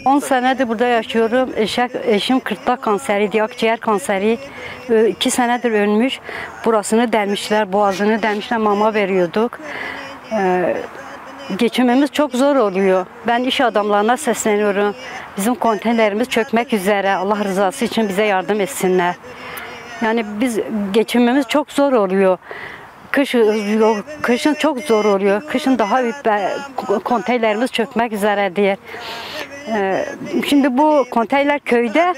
On senedir burada yaşıyorum. Eşim gırtlak kanseri, akciğer kanseri. 2 senedir ölmüş. Burasını delmişler, boğazını delmişler, mama veriyorduk. Geçimimiz çok zor oluyor. Ben iş adamlarına sesleniyorum. Bizim konteynerimiz çökmek üzere. Allah rızası için bize yardım etsinler. Yani geçimimiz çok zor oluyor. Kışın çok zor oluyor. Kışın daha konteynerimiz çökmek üzere diye. Şimdi bu konteyner köyde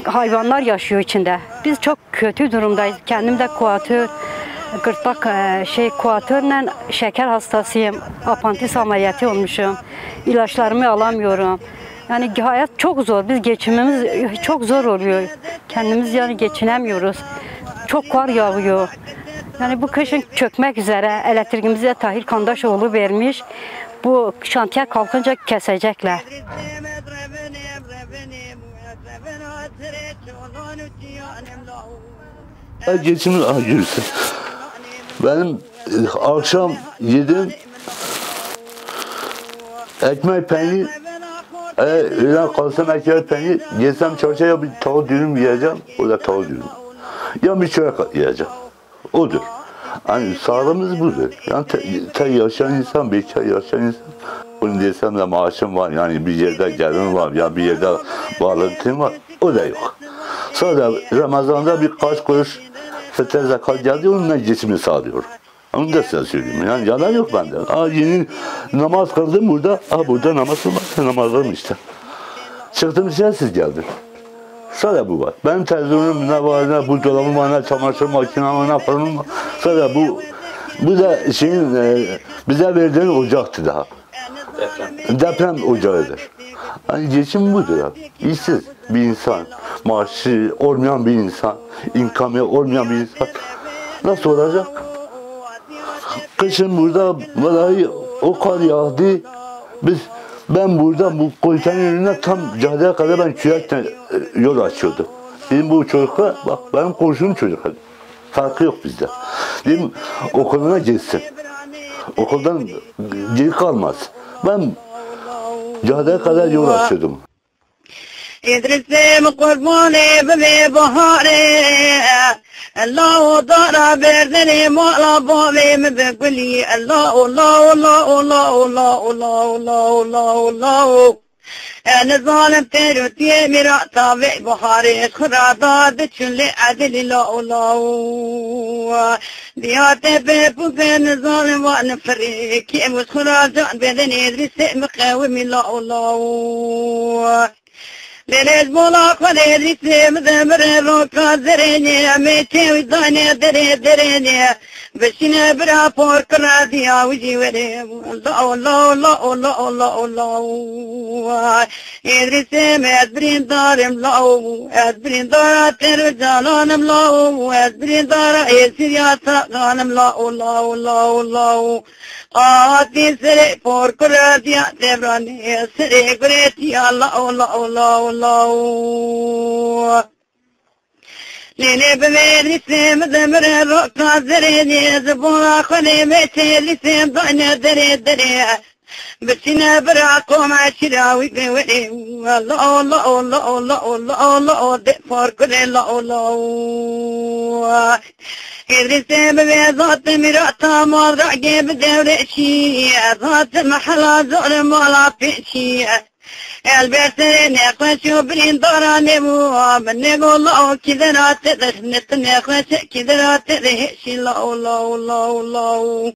hayvanlar yaşıyor içinde. Biz çok kötü durumdayız. Kendim de gırtlak kuatörle şeker hastasıyım. Apantis ameliyatı olmuşum. İlaçlarımı alamıyorum. Yani hayat çok zor. Geçimimiz çok zor oluyor. Kendimiz yani geçinemiyoruz. Çok kar yağıyor. Yani bu kışın çökmek üzere. Elektriğimizi de Tahir Kandaşoğlu vermiş. Bu şantiye kalkınca kesecekler. Geçimin acısı. Benim akşam yedim ekmek peynir, öğlen kalsam ekmek peynir, yesem çarşıya bir tavuk dürüm yiyeceğim, o da tavuk dürüm. Ya bir çörek yiyeceğim, odur. Yani sağlığımız budur. Yani tek yaşayan insan, bekar yaşayan insan. Bunu desem de maaşım var, yani bir yerde gelirim var, ya bir yerde bağlantım var, o da yok. Sadece Ramazan'da birkaç kuruş fıtır zekat geldi, onunla geçimini sağlıyorum. Onu da size söyleyeyim. Yani yalan yok bende. Yeni namaz kıldım burada. Burada namazım var. Namazlarım işte. Çıktım dışarı siz geldin. Sadece bu var. Benim televizyonum ne var, ne buzdolabım var, ne çamaşır makinem var, ne fırınım var. Sadece bu da bize verdiğin ocaktı daha. Deprem ocağıdır. Yani geçim budur abi. İşsiz bir insan, maaşı olmayan bir insan, imkanı olmayan bir insan nasıl olacak? Kışın burada vallahi o kar yağdı. Ben burada bu koytanın önüne tam caddeye kadar ben kürekle yol açıyordum. Dedim bu çocuklar, bak benim komşunun çocuklar. Farkı yok bizde. Dedim okuluna gitsin. Okuldan geri kalmaz. Ben caddeye kadar yol açıyordum. İdris'im kurbanı be baharı Allahu dara berdeni mala bavim be guli Allah Allah Allah Allah Allah Allah Allah Allah Allah En zalim terutiye mirata ve baharı Kırada dçünle adil la Allah Diyate be buzen zalim ve nefri Kim kıracan beden İdris'im kavmi la Allah Lelez bola kale risem zemre roka zerene mete uzane dere Beşine bira por kradiya ucivere Allah Allah Allah Allah Allah İdrisem ezbrin darım la ezbrin dara teru cananım la ezbrin dara esir yata canım la Allah Allah Allah Ati sere por kradiya devrane sere greti Allah Allah Allah Allah Lele beverisem zemre roka zerene zbona khone metelisem dana dere Beşine bırakom aşirawi gevere Allah Allah Allah Allah Allah Allah de farkle la Allah İdrisem ve zat mirata mavra gebe devreşi zat mahla zulm ala peşi Elbette ne kaçıyor birin darane bu ne golla kiderate de ne kaçıyor kiderate de şilla Allah Allah Allah